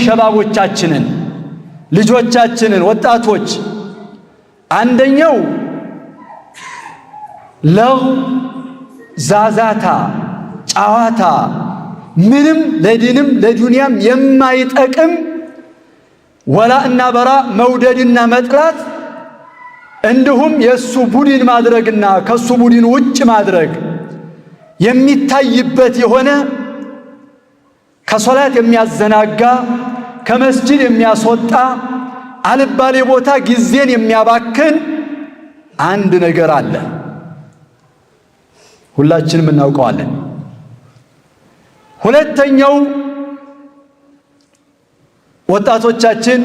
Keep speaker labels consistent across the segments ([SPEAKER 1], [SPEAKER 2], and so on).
[SPEAKER 1] ሸባቦቻችንን ልጆቻችንን ወጣቶች አንደኛው ዛዛታ ጫዋታ ምንም ለዲንም ለዱንያም የማይጠቅም ወላእና በራ መውደድና መጥላት እንዲሁም የሱ ቡድን ማድረግና ከሱ ቡድን ውጭ ማድረግ የሚታይበት የሆነ ከሶላት የሚያዘናጋ ከመስጂድ የሚያስወጣ አልባሌ ቦታ ጊዜን የሚያባክን አንድ ነገር አለ። ሁላችንም እናውቀዋለን። ሁለተኛው ወጣቶቻችን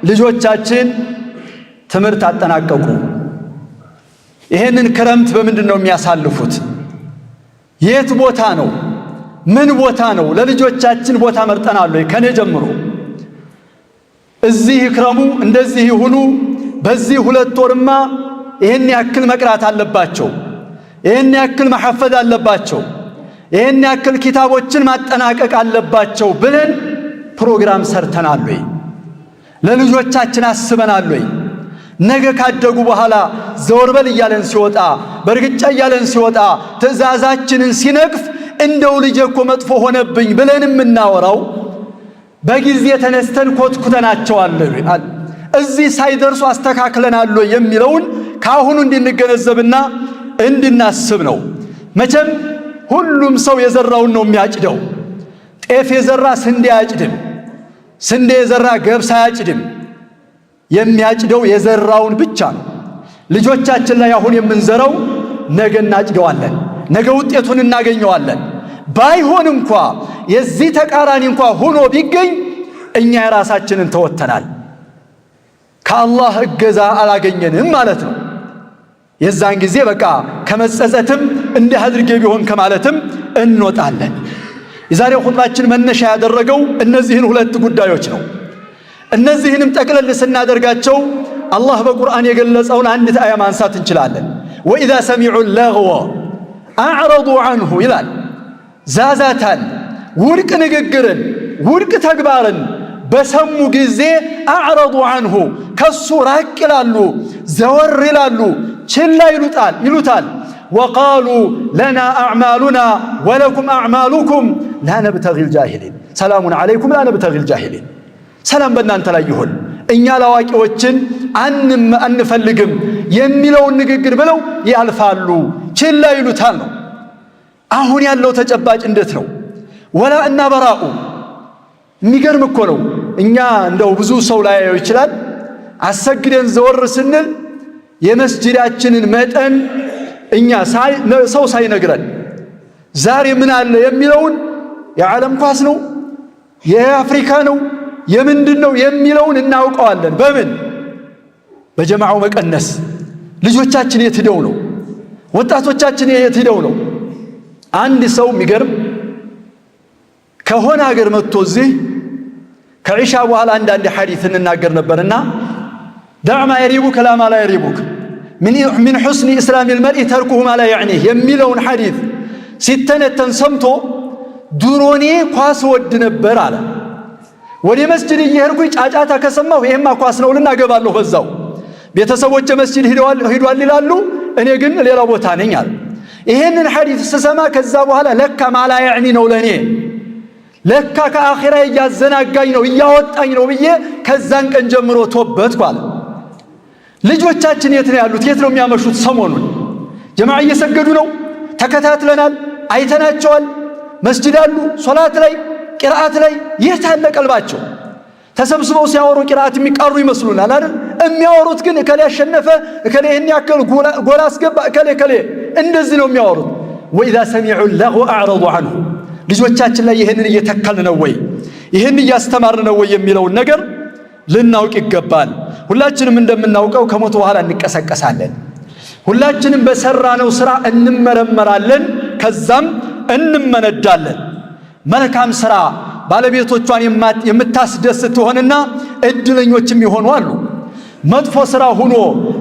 [SPEAKER 1] ልጆቻችን ትምህርት አጠናቀቁ። ይሄንን ክረምት በምንድነው የሚያሳልፉት? የት ቦታ ነው? ምን ቦታ ነው? ለልጆቻችን ቦታ መርጠናል ወይ? ከኔ ጀምሮ እዚህ ይክረሙ እንደዚህ ይሁኑ፣ በዚህ 2 ወርማ ይሄን ያክል መቅራት አለባቸው፣ ይሄን ያክል መሐፈዝ አለባቸው፣ ይሄን ያክል ኪታቦችን ማጠናቀቅ አለባቸው ብለን ፕሮግራም ሰርተናል ወይ? ለልጆቻችን አስበናል ወይ? ነገ ካደጉ በኋላ ዘወርበል እያለን ሲወጣ በርግጫ እያለን ሲወጣ ትእዛዛችንን ሲነቅፍ እንደው ልጄ እኮ መጥፎ ሆነብኝ ብለን የምናወራው በጊዜ ተነስተን ኮትኩተናቸዋል እዚህ ሳይደርሱ አስተካክለናል የሚለውን ካሁኑ እንድንገነዘብና እንድናስብ ነው። መቼም ሁሉም ሰው የዘራውን ነው የሚያጭደው። ጤፍ የዘራ ስንዴ አያጭድም፣ ስንዴ የዘራ ገብስ አያጭድም። የሚያጭደው የዘራውን ብቻ ነው። ልጆቻችን ላይ አሁን የምንዘራው ነገ እናጭደዋለን፣ ነገ ውጤቱን እናገኘዋለን። ባይሆን እንኳ የዚህ ተቃራኒ እንኳ ሆኖ ቢገኝ እኛ የራሳችንን ተወተናል፣ ከአላህ እገዛ አላገኘንም ማለት ነው። የዛን ጊዜ በቃ ከመጸጸትም እንዲህ አድርጌ ቢሆን ከማለትም እንወጣለን። የዛሬው ኹጥባችን መነሻ ያደረገው እነዚህን 2 ጉዳዮች ነው። እነዚህንም ጠቅለል ስናደርጋቸው አላህ በቁርአን የገለጸውን አንዲት አያ ማንሳት እንችላለን። ወኢዛ ሰሚዑ ለግወ አዕረዱ ዐንሁ ይላል። ዛዛታን ውድቅ ንግግርን ውድቅ ተግባርን በሰሙ ጊዜ አዕረዱ ዐንሁ ከሱ ራቅ ይላሉ፣ ዘወር ይላሉ፣ ችላ ይሉታል። ወቃሉ ለና አዕማሉና ወለኩም አዕማሉኩም ላ ነብተጊል ጃሂሊን ሰላሙን ዐለይኩም ላ ነብተጊል ጃሂሊን ሰላም በእናንተ ላይ ይሁን፣ እኛ ለአዋቂዎችን አንፈልግም የሚለውን ንግግር ብለው ያልፋሉ፣ ችላ ይሉታል ነው። አሁን ያለው ተጨባጭ እንዴት ነው? ወላ እና በራኡ የሚገርም እኮ ነው። እኛ እንደው ብዙ ሰው ላያየው ይችላል። አሰግደን ዘወር ስንል የመስጂዳችንን መጠን እኛ ሰው ሳይነግረን ዛሬ ምን አለ የሚለውን የዓለም ኳስ ነው የአፍሪካ ነው የምንድን ነው የሚለውን እናውቀዋለን። በምን? በጀማዓው መቀነስ። ልጆቻችን የት ሄደው ነው? ወጣቶቻችን የት ሄደው ነው? አንድ ሰው የሚገርም ከሆነ ሀገር መጥቶ እዚህ ከዒሻ በኋላ አንዳንድ ሐዲስ እንናገር ነበርና ደዕ ማ የሪቡክ ላ ማ ላ የሪቡክ ሚን ሑስኒ ኢስላሚል መርኢ ተርኩሁ ማ ላ ያዕኒህ የሚለውን ሐዲስ ሲተነተን ሰምቶ ድሮኔ ኳስ ወድ ነበር አለ። ወደ መስጂድ እየሄድኩኝ ጫጫታ ከሰማሁ ይሄማ ኳስ ነው ልና ገባለሁ። በዛው ቤተሰቦቼ መስጂድ ሂዷል ይላሉ፣ እኔ ግን ሌላ ቦታ ነኝ አለ። ይሄንን ሐዲስ ስሰማ ከዛ በኋላ ለካ ማላ ያዕኒ ነው ለኔ፣ ለካ ከአኺራ እያዘናጋኝ ነው እያወጣኝ ነው ብዬ ከዛን ቀን ጀምሮ ተወበትኩ አለ። ልጆቻችን የት ነው ያሉት? የት ነው የሚያመሹት? ሰሞኑን ጀማዓ እየሰገዱ ነው፣ ተከታትለናል፣ አይተናቸዋል። መስጂድ አሉ፣ ሶላት ላይ ቂራአት ላይ የት አለ ቀልባቸው? ተሰብስበው ሲያወሩ ቂራአት የሚቃሩ ይመስሉናል አይደል? የሚያወሩት ግን እከሌ ያሸነፈ፣ እከሌ ይሄን ያክል ጎል አስገባ፣ እከሌ እንደዚህ ነው የሚያወሩት። ወኢዛ ሰሚዑ ለግወ አዕረዱ ዐንሁ። ልጆቻችን ላይ ይህንን እየተከልን ነው ወይ? ይህን እያስተማርን ነው ወይ የሚለውን ነገር ልናውቅ ይገባል። ሁላችንም እንደምናውቀው ከሞት በኋላ እንቀሰቀሳለን። ሁላችንም በሰራነው ስራ እንመረመራለን፣ ከዛም እንመነዳለን። መልካም ስራ ባለቤቶቿን የምታስደስት ትሆንና እድለኞችም ይሆኑ አሉ። መጥፎ ስራ ሆኖ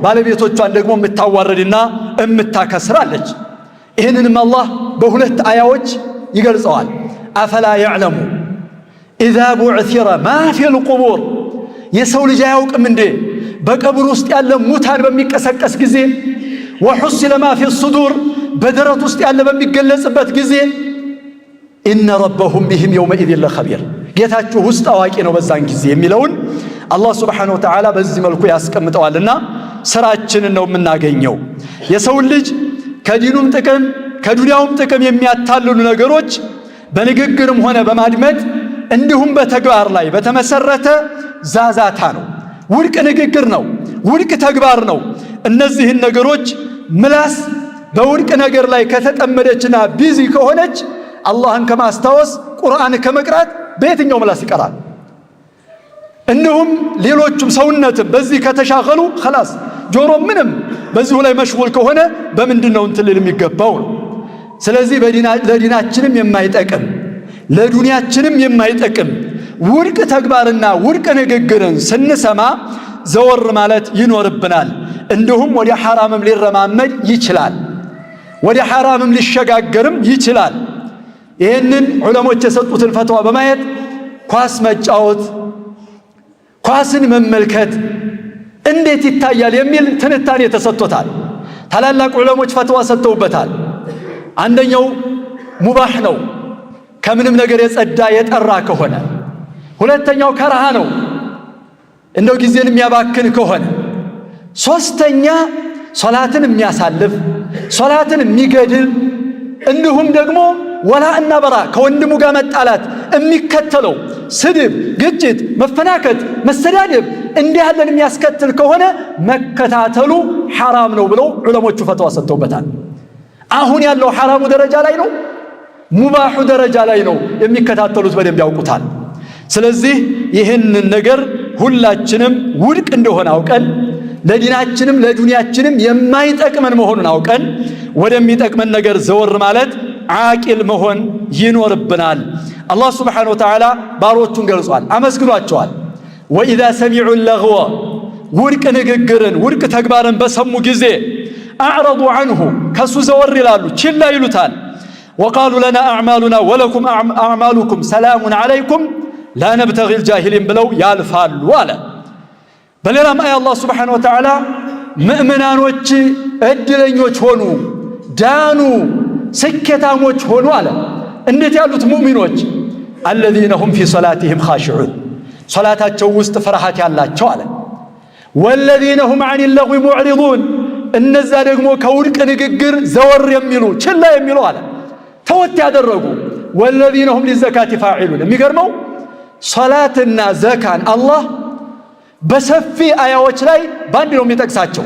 [SPEAKER 1] ባለቤቶቿን ደግሞ የምታዋርድና የምታከስራለች። ይህንንም አላህ በሁለት አያዎች ይገልጸዋል። አፈላ ያዕለሙ ኢዛ ቡዕሲረ ማ ፊል ቁቡር የሰው ልጅ አያውቅም እንዴ በቀብር ውስጥ ያለ ሙታን በሚቀሰቀስ ጊዜ ወሑሲለ ማ ፊ ሱዱር በደረት ውስጥ ያለ በሚገለጽበት ጊዜ ኢነ ረበሁም ቢሂም የውመኢዝን ለኸቢር ጌታችሁ ውስጥ አዋቂ ነው በዛን ጊዜ የሚለውን አላህ ሱብሓነሁ ወተዓላ በዚህ መልኩ ያስቀምጠዋልና ስራችንን ነው የምናገኘው። የሰው ልጅ ከዲኑም ጥቅም ከዱንያውም ጥቅም የሚያታልሉ ነገሮች በንግግርም ሆነ በማድመጥ እንዲሁም በተግባር ላይ በተመሰረተ ዛዛታ ነው፣ ውድቅ ንግግር ነው፣ ውድቅ ተግባር ነው። እነዚህን ነገሮች ምላስ በውድቅ ነገር ላይ ከተጠመደችና ቢዚ ከሆነች አላህን ከማስታወስ ቁርአን ከመቅራት በየትኛው ምላስ ይቀራል? እንዲሁም ሌሎቹም ሰውነትም በዚህ ከተሻገሉ خلاص ጆሮ ምንም በዚሁ ላይ መሽጉል ከሆነ በምንድነው እንትን የሚገባው ነው። ስለዚህ ለዲናችንም የማይጠቅም ለዱንያችንም የማይጠቅም ውድቅ ተግባርና ውድቅ ንግግርን ስንሰማ ዘወር ማለት ይኖርብናል። እንዲሁም ወደ ሐራምም ሊረማመድ ይችላል፣ ወደ ሐራምም ሊሸጋገርም ይችላል። ይህንን ዑለሞች የሰጡትን ፈትዋ በማየት ኳስ መጫወት ኳስን መመልከት እንዴት ይታያል የሚል ትንታኔ ተሰጥቶታል። ታላላቅ ዑለሞች ፈትዋ ሰጥተውበታል። አንደኛው ሙባህ ነው ከምንም ነገር የጸዳ የጠራ ከሆነ፣ ሁለተኛው ከረሃ ነው እንደው ጊዜን የሚያባክን ከሆነ፣ ሶስተኛ ሶላትን የሚያሳልፍ ሶላትን የሚገድል እንዲሁም ደግሞ ወላ እና በራ ከወንድሙ ጋር መጣላት የሚከተለው ስድብ፣ ግጭት፣ መፈናከት፣ መሰዳደብ እንዲህ ያለን የሚያስከትል ከሆነ መከታተሉ ሐራም ነው ብለው ዑለሞቹ ፈትዋ ሰጥተውበታል። አሁን ያለው ሐራሙ ደረጃ ላይ ነው፣ ሙባሑ ደረጃ ላይ ነው። የሚከታተሉት በደንብ ያውቁታል። ስለዚህ ይህንን ነገር ሁላችንም ውድቅ እንደሆነ አውቀን ለዲናችንም ለዱንያችንም የማይጠቅመን መሆኑን አውቀን ወደሚጠቅመን ነገር ዘወር ማለት ዓቂል መሆን ይኖርብናል። አላህ ሱብሓነሁ ወተዓላ ባሮቹን ገልጿል፣ አመስግኗቸዋል። ወኢዛ ሰሚዑ ለግወ ውድቅ ንግግርን ውድቅ ተግባርን በሰሙ ጊዜ አዕረዱ ዐንሁ ከሱ ዘወር ይላሉ፣ ችላ ይሉታል። ወቃሉ ለና አዕማሉና ወለኩም አዕማሉኩም ሰላሙን ዐለይኩም ላ ነብተጊል ጃሂሊን ብለው ያልፋሉ አለ። በሌላም አያ አላህ ሱብሓነሁ ወተዓላ ምእመናኖች እድለኞች ሆኑ፣ ዳኑ፣ ስኬታሞች ሆኑ አለ። እንዴት ያሉት ሙእሚኖች? አለዚነ ሁም ፊ ሶላቲሂም ኻሺዑን ሶላታቸው ውስጥ ፍርሃት ያላቸው አለ። ወለዚነ ሁም ዐኒ ለግዊ ሙዕሪዱን እነዛ ደግሞ ከውድቅ ንግግር ዘወር የሚሉ ችላ የሚሉ አለ፣ ተወት ያደረጉ። ወለዚነ ሁም ሊዘካቲ ፋዒሉን የሚገርመው ሶላትና ዘካን አላህ በሰፊ አያዎች ላይ ባንድ ነው የሚጠቅሳቸው።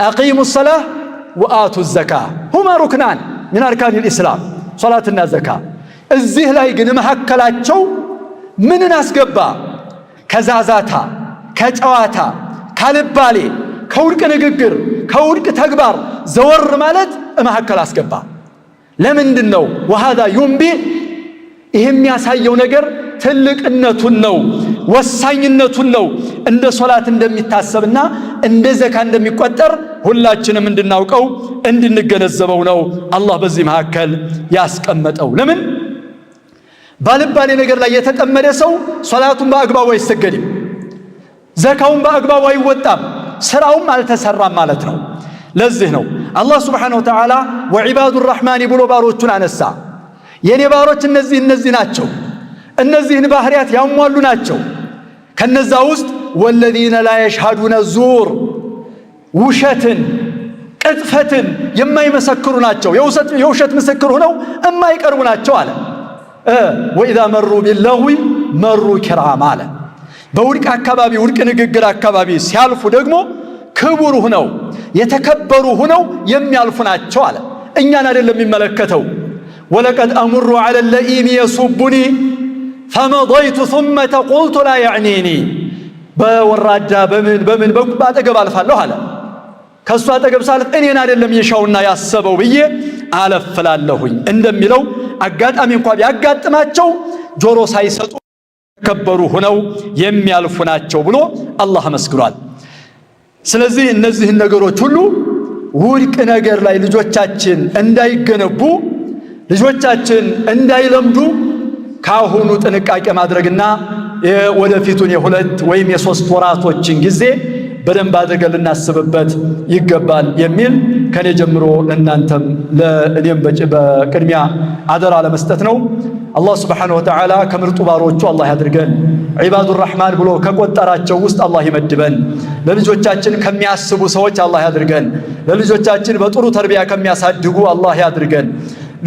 [SPEAKER 1] አቂሙ ሰላህ ወአቱ ዘካ ሁማ ሩክናን ሚን አርካኒል ኢስላም ሶላትና ዘካ። እዚህ ላይ ግን መካከላቸው ምንን አስገባ? ከዛዛታ፣ ከጨዋታ፣ ካልባሌ፣ ከውድቅ ንግግር፣ ከውድቅ ተግባር ዘወር ማለት መካከል አስገባ። ለምንድን ነው? ወሃዛ ዩምቢ ይህ የሚያሳየው ነገር ትልቅነቱን ነው፣ ወሳኝነቱን ነው። እንደ ሶላት እንደሚታሰብና እንደ ዘካ እንደሚቆጠር ሁላችንም እንድናውቀው እንድንገነዘበው ነው አላህ በዚህ መካከል ያስቀመጠው። ለምን ባልባሌ ነገር ላይ የተጠመደ ሰው ሶላቱን በአግባቡ አይሰገድም፣ ዘካውን በአግባቡ አይወጣም፣ ስራውም አልተሰራም ማለት ነው። ለዚህ ነው አላህ ሱብሓነሁ ወተዓላ ወዒባዱ ረሕማን ብሎ ባሮቹን አነሳ። የኔ ባሮች እነዚህ ናቸው፣ እነዚህን ባህሪያት ያሟሉ ናቸው። ከነዛ ውስጥ ወለዚነ ላ የሽሃዱነ ዙር ውሸትን ቅጥፈትን የማይመሰክሩ ናቸው፣ የውሸት ምስክር ሆነው የማይቀርቡ ናቸው አለ። ወኢዛ መሩ ቢለግዊ መሩ ኪራማ አለ። በውድቅ አካባቢ ውድቅ ንግግር አካባቢ ሲያልፉ ደግሞ ክቡር ሁነው የተከበሩ ሁነው የሚያልፉ ናቸው አለ። እኛን አይደለም የሚመለከተው። ወለቀድ አሙሩ ዐለ ለኢሚ የሱቡኒ ፈመضይቱ ثመ ተቁልቱ ላ ያዕኒኒ በወራዳ በምን በአጠገብ አልፋለሁ አለ። ከእሱ አጠገብ ሳልፍ እኔን አይደለም የሻውና ያሰበው ብዬ አለፍላለሁኝ እንደሚለው አጋጣሚ እንኳ ቢያጋጥማቸው ጆሮ ሳይሰጡ ከበሩ ሆነው የሚያልፉ ናቸው ብሎ አላህ መስክሯል። ስለዚህ እነዚህን ነገሮች ሁሉ ውድቅ ነገር ላይ ልጆቻችን እንዳይገነቡ ልጆቻችን እንዳይለምዱ ካሁኑ ጥንቃቄ ማድረግና ወደፊቱን የሁለት ወይም የሶስት ወራቶችን ጊዜ በደንብ አድርገን ልናስብበት ይገባል የሚል ከኔ ጀምሮ ለእናንተም ለእኔም በቅድሚያ አደራ ለመስጠት ነው። አላህ ሱብሓነሁ ወተዓላ ከምርጡ ባሮቹ አላህ ያድርገን። ዒባዱር ረሕማን ብሎ ከቆጠራቸው ውስጥ አላህ ይመድበን። ለልጆቻችን ከሚያስቡ ሰዎች አላህ ያድርገን። ለልጆቻችን በጥሩ ተርቢያ ከሚያሳድጉ አላህ ያድርገን።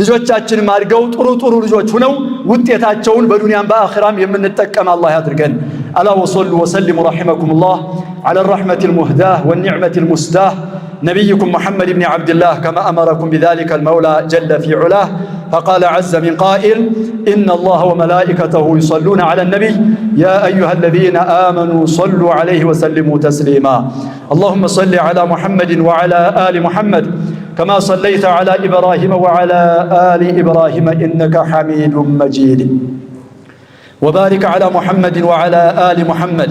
[SPEAKER 1] ልጆቻችን አድገው ጥሩ ልጆች ሆነው ውጤታቸውን በዱንያም በአኺራም የምንጠቀም አላህ ያድርገን። አላ ወሰሉ ወሰሊሙ ረሒመኩሙላህ ዐላ ረሕመቲል ሙህዳህ ወኒዕመቲል ሙስዳህ ነቢይኩም ሙሐመድ ብን ዓብድላህ ከማ አመረኩም ቢዛሊከ አልመውላ ጀለ ፊ ዑላህ فقال عز من قائل إن الله وملائكته يصلون على النبي يا أيها الذين آمنوا صلوا عليه وسلموا تسليما اللهم صل على محمد وعلى آل محمد كما صليت على إبراهيم وعلى آل إبراهيم إنك حميد مجيد وبارك على محمد وعلى آل محمد